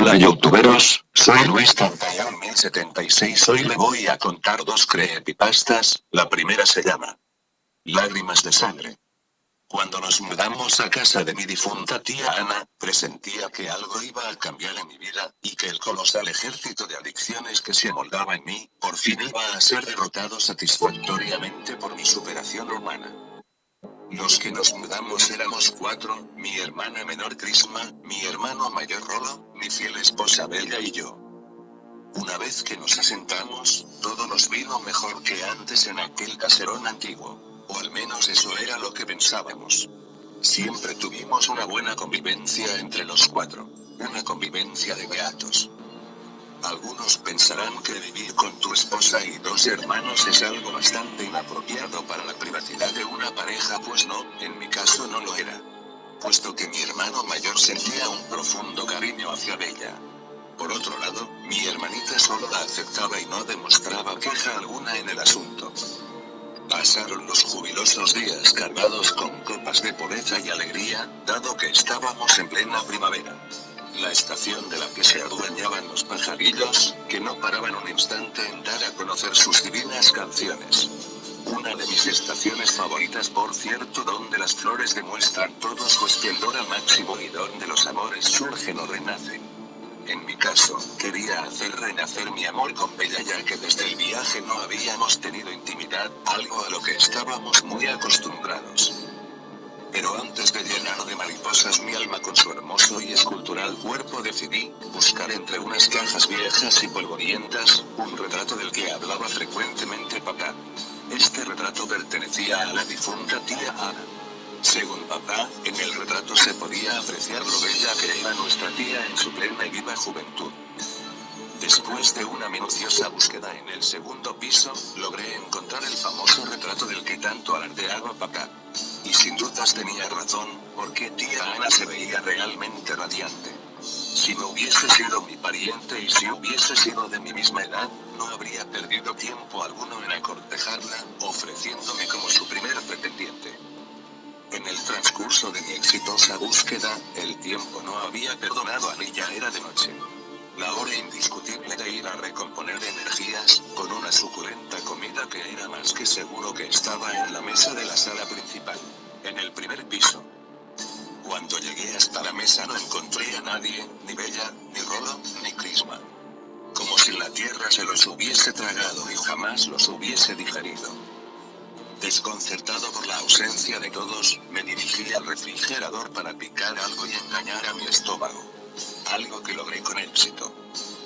Hola youtuberos, soy Luis31076. Hoy le voy a contar dos creepypastas. La primera se llama Lágrimas de sangre. Cuando nos mudamos a casa de mi difunta tía Ana, presentía que algo iba a cambiar en mi vida, y que el colosal ejército de adicciones que se amoldaba en mí, por fin iba a ser derrotado satisfactoriamente por mi superación humana. Los que nos mudamos éramos cuatro: mi hermana menor Crisma, mi hermano mayor Rolo, mi fiel esposa Bella y yo. Una vez que nos asentamos, todo nos vino mejor que antes en aquel caserón antiguo. O al menos eso era lo que pensábamos. Siempre tuvimos una buena convivencia entre los cuatro. Una convivencia de beatos. Algunos pensarán que vivir con tu esposa y dos hermanos es algo bastante inapropiado para la privacidad de una pareja, pues no, en mi caso no lo era. Puesto que mi hermano mayor sentía un profundo cariño hacia Bella. Por otro lado, mi hermanita solo la aceptaba y no demostraba queja alguna en el asunto. Pasaron los jubilosos días cargados con copas de pureza y alegría, dado que estábamos en plena primavera. La estación de la que se adueñaban los pajarillos, que no paraban un instante en dar a conocer sus divinas canciones. Una de mis estaciones favoritas, por cierto, donde las flores demuestran todo su esplendor al máximo y donde los amores surgen o renacen. En mi caso, quería hacer renacer mi amor con Bella, ya que desde el viaje no habíamos tenido intimidad, algo a lo que estábamos muy acostumbrados. Pero antes de llenar de mariposas mi alma con su hermoso y escultural cuerpo, decidí buscar entre unas cajas viejas y polvorientas un retrato del que hablaba frecuentemente papá. Este retrato pertenecía a la difunta tía Ana. Según papá, en el retrato se podía apreciar lo bella que era nuestra tía en su plena y viva juventud. Después de una minuciosa búsqueda en el segundo piso, logré encontrar el famoso retrato del que tanto alardeaba papá. Y sin dudas tenía razón, porque tía Ana se veía realmente radiante. Si no hubiese sido mi pariente y si hubiese sido de mi misma edad, no habría perdido tiempo alguno en acortejarla, ofreciéndome como su primer pretendiente. En el transcurso de mi exitosa búsqueda, el tiempo no había perdonado a mí, ya era de noche. La hora indiscutible de ir a recomponer energías, con una suculenta comida que era más que seguro que estaba en la mesa de la sala principal, en el primer piso. Cuando llegué hasta la mesa no encontré a nadie, ni Bella, ni Rolo, ni Crisma. Como si la tierra se los hubiese tragado y jamás los hubiese digerido. Desconcertado por la ausencia de todos, me dirigí al refrigerador para picar algo y engañar a mi estómago. Algo que logré con éxito.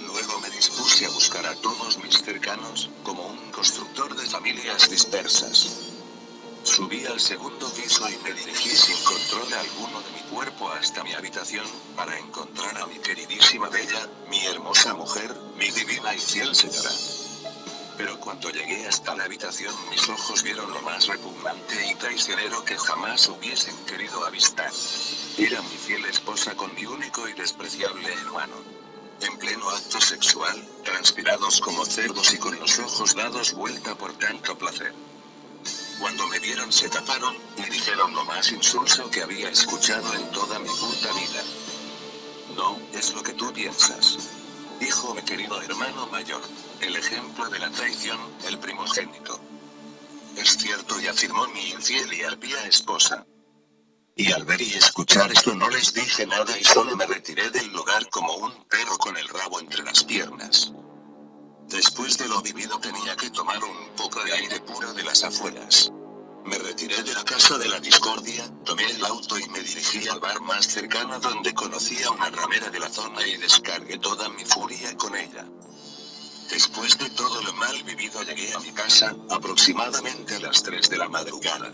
Luego me dispuse a buscar a todos mis cercanos, como un constructor de familias dispersas. Subí al segundo piso y me dirigí sin control alguno de mi cuerpo hasta mi habitación, para encontrar a mi queridísima Bella, mi hermosa mujer, mi divina y fiel señora. Pero cuando llegué hasta la habitación, mis ojos vieron lo más repugnante y traicionero que jamás hubiesen querido avistar. Era mi fiel esposa con mi único y despreciable hermano. En pleno acto sexual, transpirados como cerdos y con los ojos dados vuelta por tanto placer. Cuando me vieron se taparon, y dijeron lo más insulso que había escuchado en toda mi puta vida. No, es lo que tú piensas. Dijo mi querido hermano mayor. El ejemplo de la traición, el primogénito. Es cierto, y afirmó mi infiel y arpía esposa. Y al ver y escuchar esto no les dije nada y solo me retiré del lugar como un perro con el rabo entre las piernas. Después de lo vivido tenía que tomar un poco de aire puro de las afueras. Me retiré de la casa de la discordia, tomé el auto y me dirigí al bar más cercano donde conocí a una ramera de la zona y descargué toda mi furia con ella. Después de todo lo mal vivido llegué a mi casa, aproximadamente a las 3 de la madrugada.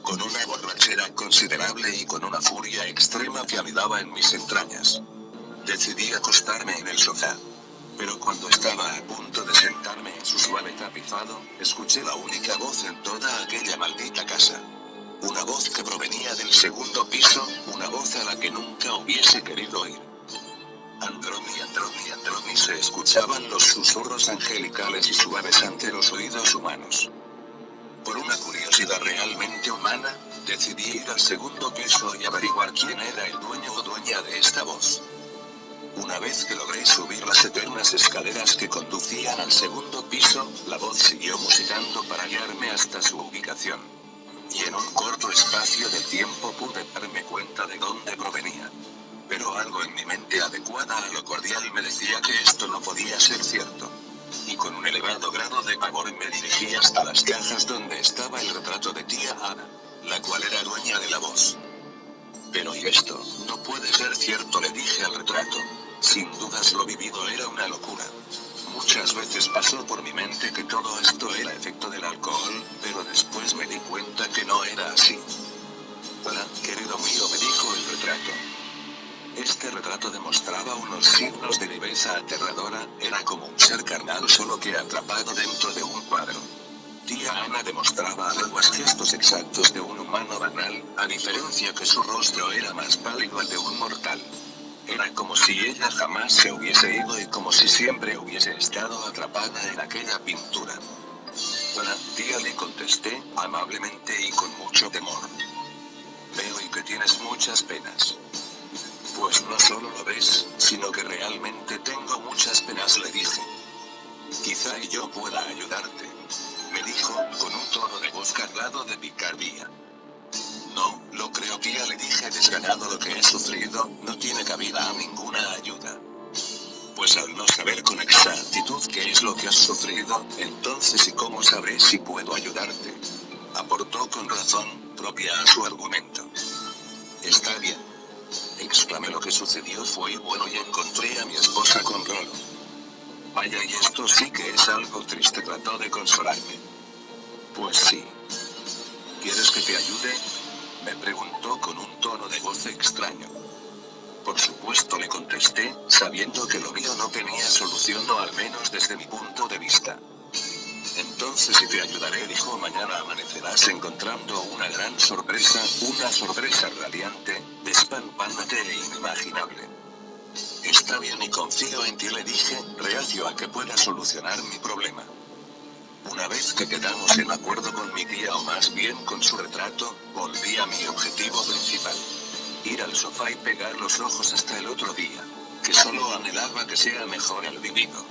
Con una borrachera considerable y con una furia extrema que anidaba en mis entrañas. Decidí acostarme en el sofá. Pero cuando estaba a punto de sentarme en su suave tapizado, escuché la única voz en toda aquella maldita casa. Una voz que provenía del segundo piso, una voz a la que nunca hubiese querido oír. Andromi, Andromi, Andromi, se escuchaban los susurros angelicales y suaves ante los oídos humanos. Por una curiosidad realmente humana, decidí ir al segundo piso y averiguar quién era el dueño o dueña de esta voz. Una vez que logré subir las eternas escaleras que conducían al segundo piso, la voz siguió musitando para guiarme hasta su ubicación. Y en un corto espacio de tiempo pude darme cuenta de dónde provenía. Pero algo en mi mente adecuada a lo cordial me decía que esto no podía ser cierto. Y con un elevado grado de pavor me dirigí hasta las cajas donde estaba el retrato de tía Ana, la cual era dueña de la voz. Pero ¿y esto? No puede ser cierto, le dije al retrato. Sin dudas lo vivido era una locura. Muchas veces pasó por mi mente que todo esto era efecto del alcohol, pero después me di cuenta que no era así. Hola, querido mío, me dijo el retrato. Este retrato demostraba unos signos de viveza aterradora, era como un ser carnal solo que atrapado dentro de un cuadro. Tía Ana demostraba a leguas gestos exactos de un humano banal, a diferencia que su rostro era más pálido al de un mortal. Era como si ella jamás se hubiese ido y como si siempre hubiese estado atrapada en aquella pintura. Hola, tía, le contesté, amablemente y con mucho temor. Veo y que tienes muchas penas. Pues no solo lo ves, sino que realmente tengo muchas penas, le dije. Quizá y yo pueda ayudarte, me dijo, con un tono de voz cargado de picardía. No, lo creo, tía, le dije desganado, lo que he sufrido, no tiene cabida a ninguna ayuda. Pues al no saber con exactitud qué es lo que has sufrido, entonces ¿y cómo sabré si puedo ayudarte? Aportó con razón propia a su argumento. Está bien, exclamé, lo que sucedió fue bueno y encontré a mi esposa con Rolo. Vaya, y esto sí que es algo triste, trató de consolarme. Pues sí. ¿Quieres que te ayude?, me preguntó con un tono de voz extraño. Por supuesto, le contesté, sabiendo que lo mío no tenía solución, o al menos desde mi punto de vista. Entonces sí te ayudaré, dijo. Mañana amanecerás encontrando una gran sorpresa, una sorpresa radiante, despampanante e inimaginable. Está bien y confío en ti, le dije, reacio a que pueda solucionar mi problema. Una vez que quedamos en acuerdo con mi tía, o más bien con su retrato, volví a mi objetivo principal. Ir al sofá y pegar los ojos hasta el otro día. Que solo anhelaba que sea mejor el vivido.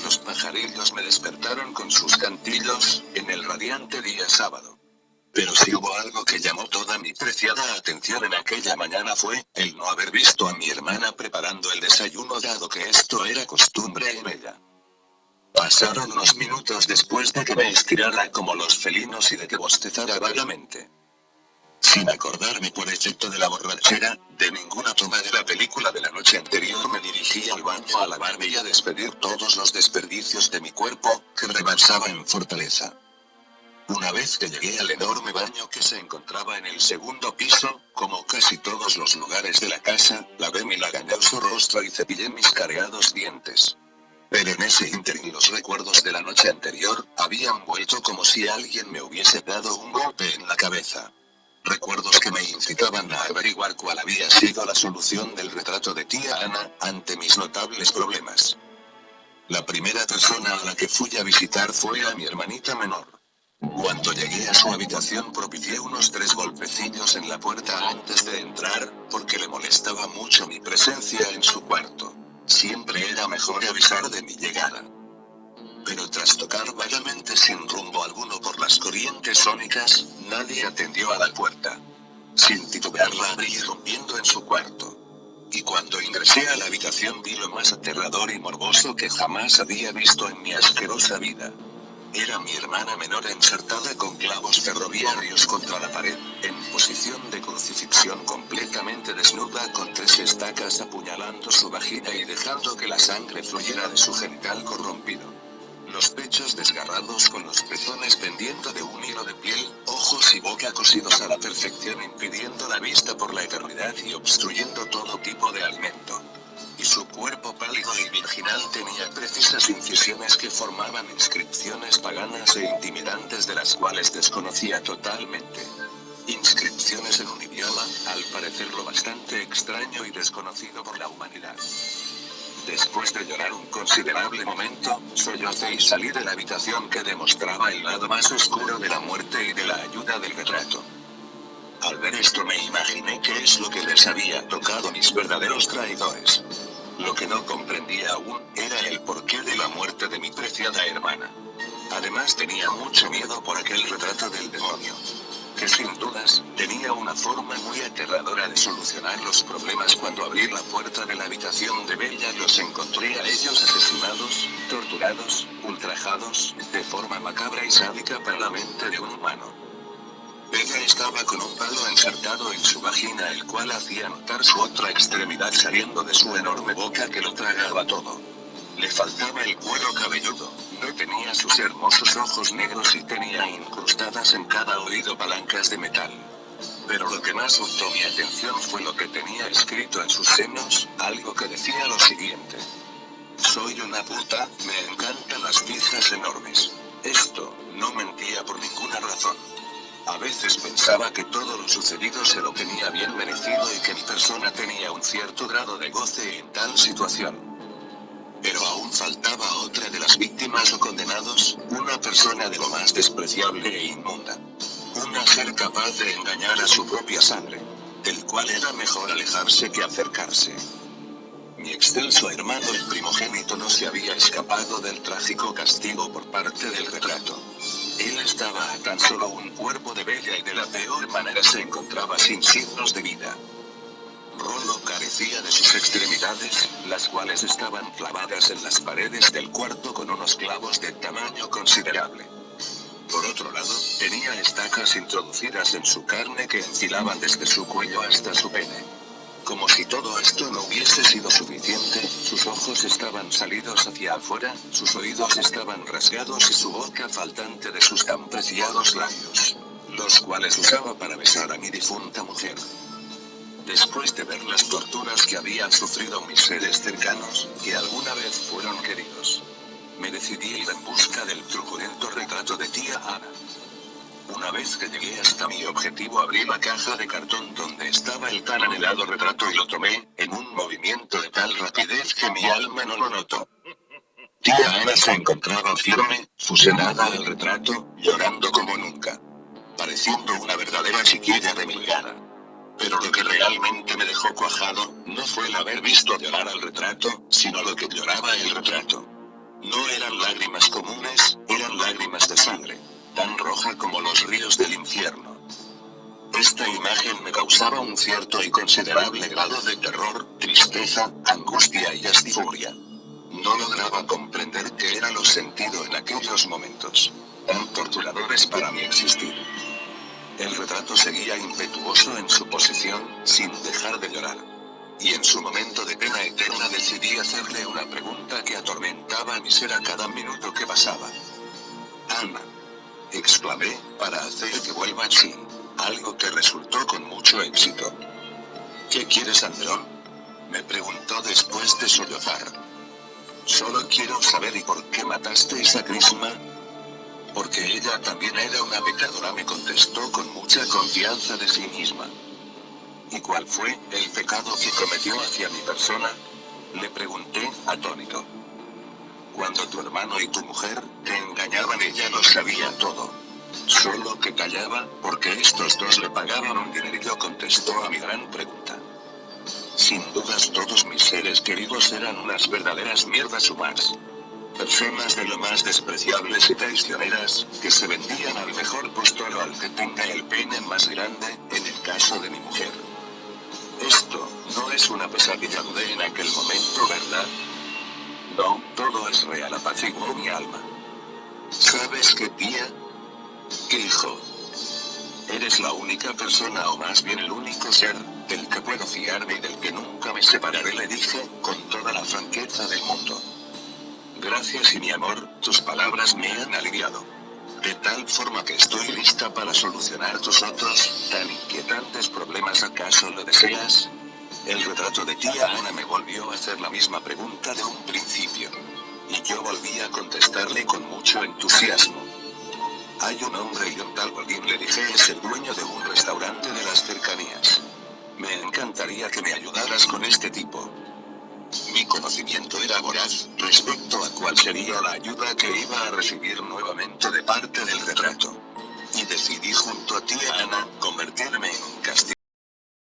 Los pajarillos me despertaron con sus cantillos, en el radiante día sábado. Pero si hubo algo que llamó toda mi preciada atención en aquella mañana fue, el no haber visto a mi hermana preparando el desayuno, dado que esto era costumbre en ella. Pasaron unos minutos después de que me estirara como los felinos y de que bostezara vagamente. Sin acordarme por efecto de la borrachera, de ninguna toma de la película de la noche anterior, me dirigí al baño a lavarme y a despedir todos los desperdicios de mi cuerpo, que rebasaba en fortaleza. Una vez que llegué al enorme baño que se encontraba en el segundo piso, como casi todos los lugares de la casa, lavé mi lagañoso rostro y cepillé mis careados dientes. Pero en ese ínterin los recuerdos de la noche anterior habían vuelto como si alguien me hubiese dado un golpe en la cabeza. Recuerdos que me incitaban a averiguar cuál había sido la solución del retrato de tía Ana, ante mis notables problemas. La primera persona a la que fui a visitar fue a mi hermanita menor. Cuando llegué a su habitación propicié unos 3 golpecillos en la puerta antes de entrar, porque le molestaba mucho mi presencia en su cuarto. Siempre era mejor avisar de mi llegada. Pero tras tocar vagamente sin rumbo alguno por las corrientes sónicas, nadie atendió a la puerta. Sin titubear la abrí, irrumpiendo en su cuarto. Y cuando ingresé a la habitación vi lo más aterrador y morboso que jamás había visto en mi asquerosa vida. Era mi hermana menor ensartada con clavos ferroviarios contra la pared, en posición de crucifixión, completamente desnuda, con 3 estacas apuñalando su vagina y dejando que la sangre fluyera de su genital corrompido. Los pechos desgarrados con los pezones pendiendo de un hilo de piel, ojos y boca cosidos a la perfección, impidiendo la vista por la eternidad y obstruyendo todo tipo de alimento. Y su cuerpo pálido y virginal tenía precisas incisiones que formaban inscripciones paganas e intimidantes de las cuales desconocía totalmente. Inscripciones en un idioma, al parecer lo bastante extraño y desconocido por la humanidad. Después de llorar un considerable momento, sollocé y salí de la habitación, que demostraba el lado más oscuro de la muerte y de la ayuda del retrato. Al ver esto me imaginé qué es lo que les había tocado mis verdaderos traidores. Lo que no comprendía aún, era el porqué de la muerte de mi preciada hermana. Además tenía mucho miedo por aquel retrato del demonio, que sin dudas, tenía una forma muy aterradora de solucionar los problemas. Cuando abrí la puerta de la habitación de Bella los encontré a ellos asesinados, torturados, ultrajados, de forma macabra y sádica para la mente de un humano. Bella estaba con un palo insertado en su vagina, el cual hacía notar su otra extremidad saliendo de su enorme boca que lo tragaba todo. Le faltaba el cuero cabelludo, no tenía sus hermosos ojos negros y tenía incrustadas en cada oído palancas de metal. Pero lo que más gustó mi atención fue lo que tenía escrito en sus senos, algo que decía lo siguiente: soy una puta, me encantan las pijas enormes. Esto, no mentía por ninguna razón. A veces pensaba que todo lo sucedido se lo tenía bien merecido y que mi persona tenía un cierto grado de goce en tal situación. Pero aún faltaba otra de las víctimas o condenados, una persona de lo más despreciable e inmunda. Un ser capaz de engañar a su propia sangre, del cual era mejor alejarse que acercarse. Mi excelso hermano el primogénito no se había escapado del trágico castigo por parte del retrato. Él estaba a tan solo un cuerpo de Bella y de la peor manera se encontraba sin signos de vida. Rolo carecía de sus extremidades, las cuales estaban clavadas en las paredes del cuarto con unos clavos de tamaño considerable. Por otro lado, tenía estacas introducidas en su carne que enfilaban desde su cuello hasta su pene. Como si todo esto no hubiese sido suficiente, sus ojos estaban salidos hacia afuera, sus oídos estaban rasgados y su boca faltante de sus tan preciados labios, los cuales usaba para besar a mi difunta mujer. Después de ver las torturas que habían sufrido mis seres cercanos, que alguna vez fueron queridos, me decidí a ir en busca del truculento retrato de tía Ana. Una vez que llegué hasta mi objetivo, abrí la caja de cartón donde estaba el tan anhelado retrato y lo tomé, en un movimiento de tal rapidez que mi alma no lo notó. Tía Ana se encontraba firme, fusionada al retrato, llorando como nunca, pareciendo una verdadera chiquilla de mil ganas. Pero lo que realmente me dejó cuajado, no fue el haber visto llorar al retrato, sino lo que lloraba el retrato. No eran lágrimas comunes, eran lágrimas de sangre, tan roja como los ríos del infierno. Esta imagen me causaba un cierto y considerable grado de terror, tristeza, angustia y hasta furia. No lograba comprender qué era lo sentido en aquellos momentos, tan torturadores para mi existir. El retrato seguía impetuoso en su posición, sin dejar de llorar. Y en su momento de pena eterna decidí hacerle una pregunta que atormentaba mi ser a cada minuto que pasaba. Ana, exclamé, para hacer que vuelva a sí, algo que resultó con mucho éxito. ¿Qué quieres, Andrón?, me preguntó después de sollozar. Solo quiero saber ¿y por qué matasteis a Crisma? Porque ella también era una pecadora, me contestó con mucha confianza de sí misma. ¿Y cuál fue el pecado que cometió hacia mi persona?, le pregunté, atónito. Cuando tu hermano y tu mujer te engañaban, ella lo sabía todo. Solo que callaba, porque estos dos le pagaban un dinerillo, contestó a mi gran pregunta. Sin dudas todos mis seres queridos eran unas verdaderas mierdas humanas. Personas de lo más despreciables y traicioneras, que se vendían al mejor postor o al que tenga el pene más grande, en el caso de mi mujer. Esto, no es una pesadilla, dudé en aquel momento, ¿verdad? No, todo es real, apaciguó mi alma. ¿Sabes qué, tía? ¿Qué, hijo? Eres la única persona, o más bien el único ser, del que puedo fiarme y del que nunca me separaré, le dije, con toda la franqueza del mundo. Gracias y mi amor, tus palabras me han aliviado. De tal forma que estoy lista para solucionar tus otros, tan inquietantes problemas. ¿Acaso lo deseas? El retrato de tía Ana me volvió a hacer la misma pregunta de un principio. Y yo volví a contestarle con mucho entusiasmo. Hay un hombre y un tal Godín, le dije, es el dueño de un restaurante de las cercanías. Me encantaría que me ayudaras con este tipo. Mi conocimiento era voraz, respecto a cuál sería la ayuda que iba a recibir nuevamente de parte del retrato. Y decidí junto a tía Ana, convertirme en un